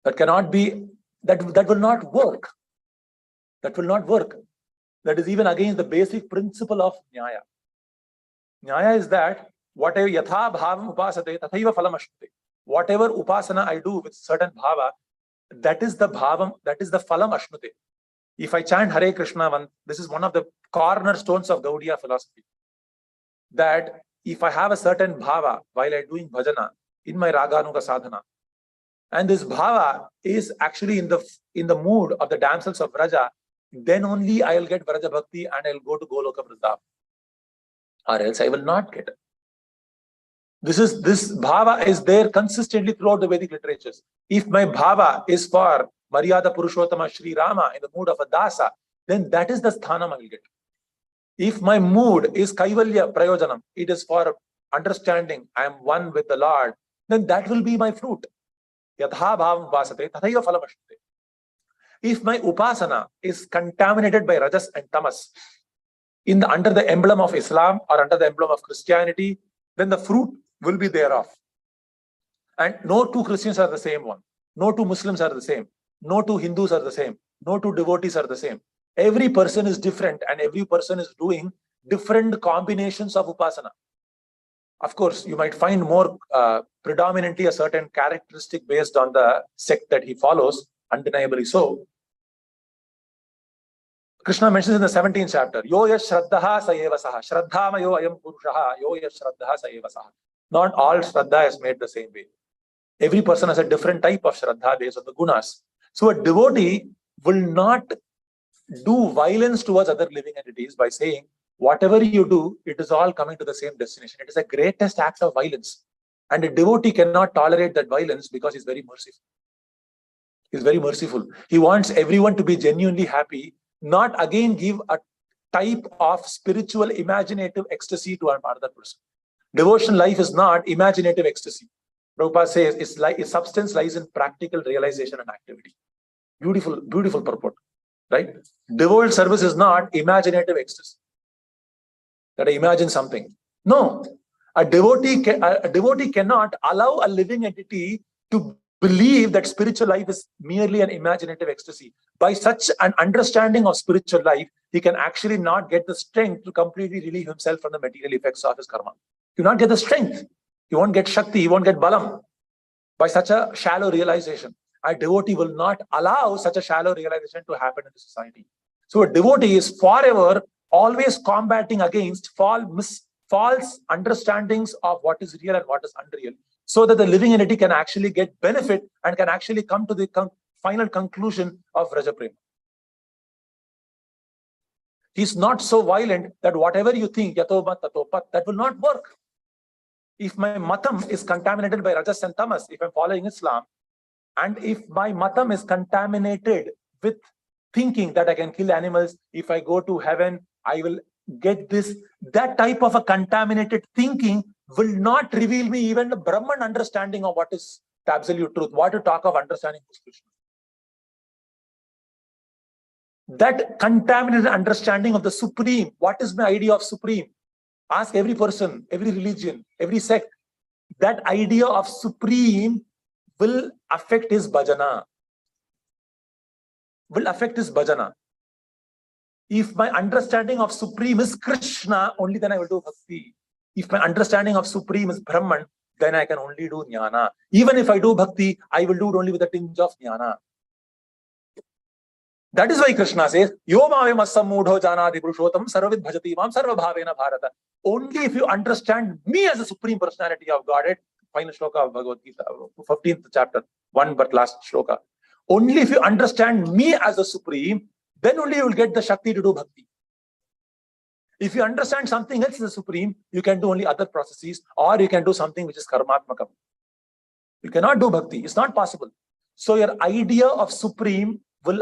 That cannot be, that will not work. That will not work. That is even against the basic principle of Nyaya. Nyaya is that whatever yatha bhavam upasate tathaiva phalam ashnute. Whatever upasana I do with certain bhava, that is the bhavam, that is the phalam ashnute. If I chant Hare Krishna, this is one of the cornerstones of Gaudiya philosophy. That if I have a certain bhava while I'm doing bhajana in my raganuga sadhana, and this bhava is actually in the mood of the damsels of Vraja, then only I will get Vraja Bhakti and I will go to Goloka Vrindavan. Or else I will not get it. This bhava is there consistently throughout the Vedic literatures. If my bhava is for Maryada Purushottama Sri Rama in the mood of a dasa, then that is the sthanam I will get. If my mood is Kaivalya Prayojanam, it is for understanding I am one with the Lord, then that will be my fruit. Yatha bhavam upasate tathaiva phalam ashnute. If my upasana is contaminated by rajas and tamas, under the emblem of Islam or under the emblem of Christianity, then the fruit will be thereof. And no two Christians are the same one. No two Muslims are the same. No two Hindus are the same. No two devotees are the same. Every person is different and every person is doing different combinations of upasana. Of course, you might find more predominantly a certain characteristic based on the sect that he follows, undeniably so. Krishna mentions in the 17th chapter, Yo yash shraddhaha sa eva saha. Shraddhamayo ayam purushaha. Yo yash shraddhaha sa eva saha. Not all shraddha is made the same way. Every person has a different type of shraddha based on the gunas. So a devotee will not do violence towards other living entities by saying, whatever you do, it is all coming to the same destination. It is the greatest act of violence. And a devotee cannot tolerate that violence because he's very merciful. He's very merciful. He wants everyone to be genuinely happy, not again give a type of spiritual imaginative ecstasy to another person. Devotion life is not imaginative ecstasy. Prabhupada says its substance lies in practical realization and activity. Beautiful, beautiful purport, right? Devotional service is not imaginative ecstasy. That I imagine something. No, a devotee cannot allow a living entity to believe that spiritual life is merely an imaginative ecstasy. By such an understanding of spiritual life, he can actually not get the strength to completely relieve himself from the material effects of his karma. He will not get the strength. He won't get Shakti, he won't get Balam. By such a shallow realization, a devotee will not allow such a shallow realization to happen in the society. So a devotee is forever always combating against false understandings of what is real and what is unreal, so that the living entity can actually get benefit and can actually come to the final conclusion of Vraja Prema. He's not so violent that whatever you think, yato mat tato pat, that will not work. If my matam is contaminated by rajas and tamas, if I'm following Islam, and if my matam is contaminated with thinking that I can kill animals, if I go to heaven, I will get this, that type of a contaminated thinking will not reveal me even the Brahman understanding of what is the absolute truth. What to talk of understanding who's Krishna. That contaminated understanding of the Supreme, what is my idea of Supreme? Ask every person, every religion, every sect. That idea of Supreme will affect his bhajana. Will affect his bhajana. If my understanding of Supreme is Krishna, only then I will do bhakti. If my understanding of Supreme is Brahman, then I can only do jnana. Even if I do bhakti, I will do it only with a tinge of jnana. That is why Krishna says, Yo mave masamudho janadi purushottam sarvavid bhajati mam sarva bhavena bharata. Only if you understand me as a Supreme Personality of Godhead, final shloka of Bhagavad Gita, 15th chapter, one but last shloka. Only if you understand me as a supreme, then only you will get the Shakti to do bhakti. If you understand something else as a supreme, you can do only other processes, or you can do something which is karmatmakam. You cannot do bhakti. It's not possible. So your idea of supreme will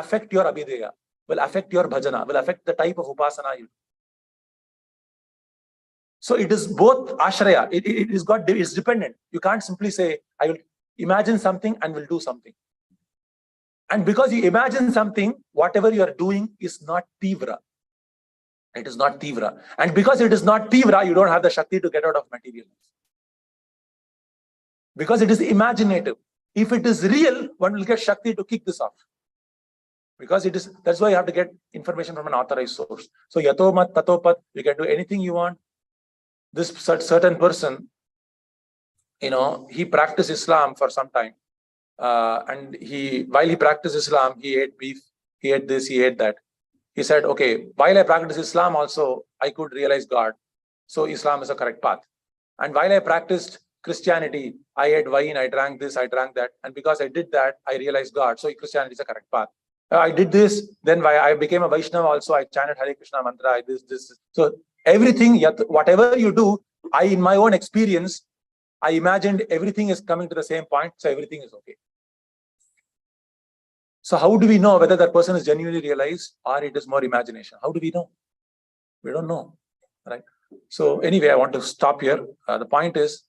affect your abhideya, will affect your bhajana, will affect the type of upasana you do. So it is both ashraya. It's dependent. You can't simply say, I will imagine something and will do something. And because you imagine something, whatever you are doing is not tivra. It is not tivra. And because it is not tivra, you don't have the shakti to get out of material life. Because it is imaginative. If it is real, one will get shakti to kick this off. Because it is, that's why you have to get information from an authorized source. So yatomat, tatopat, you can do anything you want. This certain person, he practiced Islam for some time. And while he practiced Islam, he ate beef, he ate this, he ate that. He said, okay, while I practice Islam also, I could realize God. So Islam is a correct path. And while I practiced Christianity, I ate wine, I drank this, I drank that. And because I did that, I realized God. So Christianity is a correct path. I did this, then I became a Vaishnava also, I chanted Hare Krishna mantra, I this. So everything, whatever you do, in my own experience, I imagined everything is coming to the same point, so everything is okay. So how do we know whether that person is genuinely realized or it is more imagination? How do we know? We don't know, right? So anyway, I want to stop here. The point is,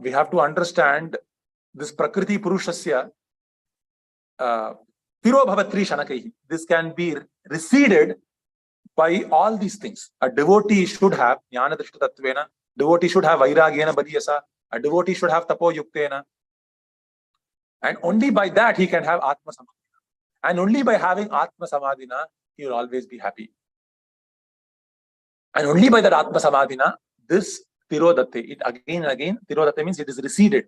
we have to understand this Prakriti Purushasya Tirobhavatri Shanakaihi. This can be receded by all these things. A devotee should have Jnana Drishta Tattvena, devotee should have Vairagyena Badhyasa, a devotee should have Tapo Yuktena. And only by that he can have Atma Samadhina. And only by having Atma Samadhina, he will always be happy. And only by that Atma Samadhina, this Tirodatte, it again and again, Tirodatte means it is receded.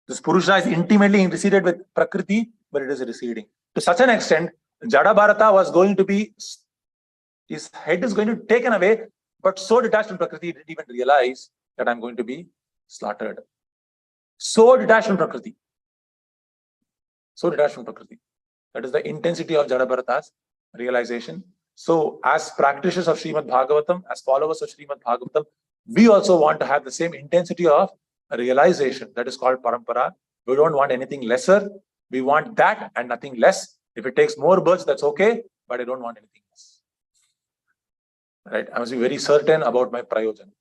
This Purusha is intimately receded with Prakriti, but it is receding. To such an extent, Jada Bharata was going to be, his head is going to be taken away, but so detached from Prakriti, he didn't even realize that I'm going to be slaughtered. So detached from Prakriti. So detached from Prakriti. That is the intensity of Jada Bharata's realization. So as practitioners of Srimad Bhagavatam, as followers of Srimad Bhagavatam, we also want to have the same intensity of realization. That is called Parampara. We don't want anything lesser. We want that and nothing less. If it takes more births, that's okay, but I don't want anything less. Right? I must be very certain about my prayojana.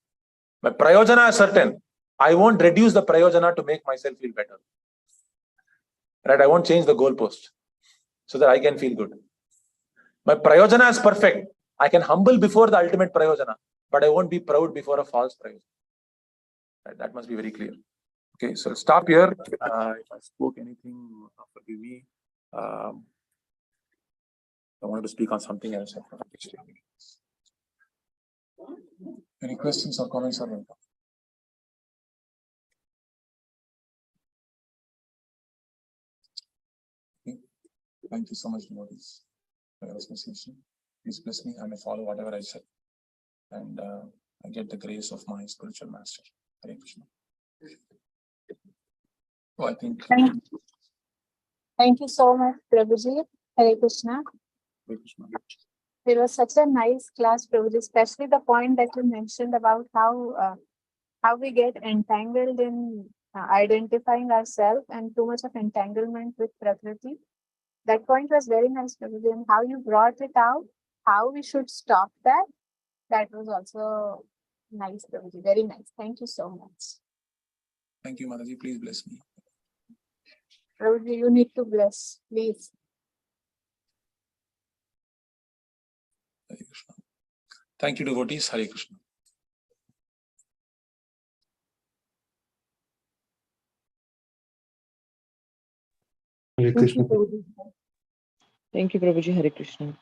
My prayojana is certain. I won't reduce the prayojana to make myself feel better. Right? I won't change the goalpost so that I can feel good. My prayojana is perfect. I can humble before the ultimate prayojana, but I won't be proud before a false prayojana. Right? That must be very clear. Okay, so I'll stop here. If I spoke anything, forgive me. I wanted to speak on something else. Any questions or comments or welcome? Okay. Thank you so much, devotees, for your association. Please bless me. I may follow whatever I said. And I get the grace of my spiritual master. Hare Krishna. Oh, I think. Thank you so much, Prabhuji. Hare Krishna. Hare Krishna. It was such a nice class, Prabhuji, especially the point that you mentioned about how we get entangled in identifying ourselves and too much of entanglement with Prakriti. That point was very nice, Prabhuji, and how you brought it out, how we should stop that. That was also nice, Prabhuji. Very nice. Thank you so much. Thank you, Mataji. Please bless me. Prabhuji, you need to bless, please. Hare Krishna. Thank you, devotees. Hare Krishna. Hare Krishna. Thank you, Prabhuji. Hare Krishna.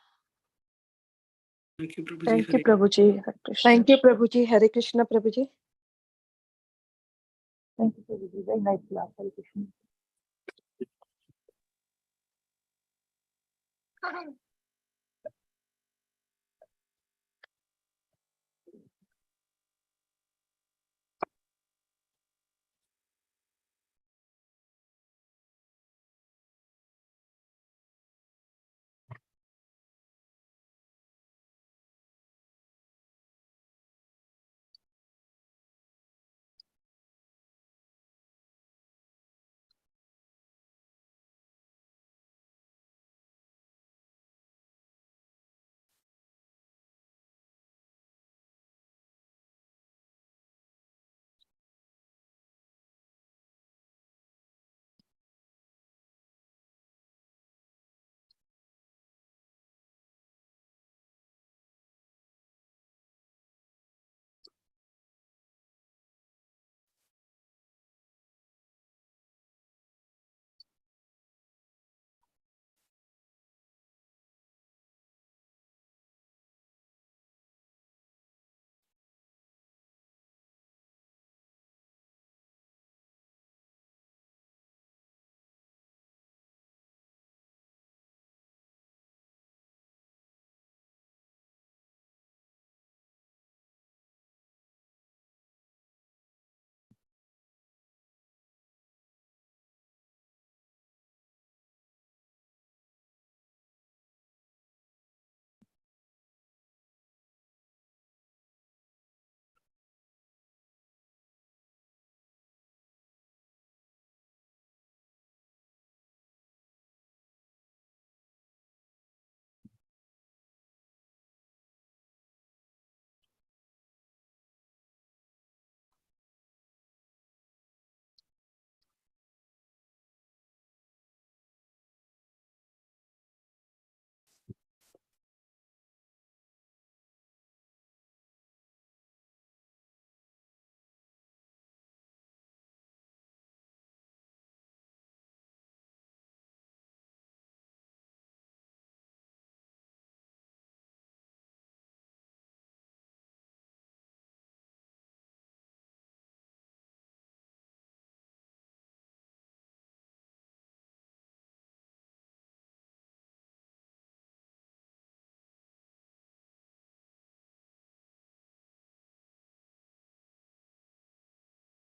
Thank you, Prabhuji. Thank you, Prabhuji. Hare Krishna. Thank you, Prabhuji. Hare Krishna, Prabhuji. Thank you, Prabhuji. Very nice class. Hare Krishna.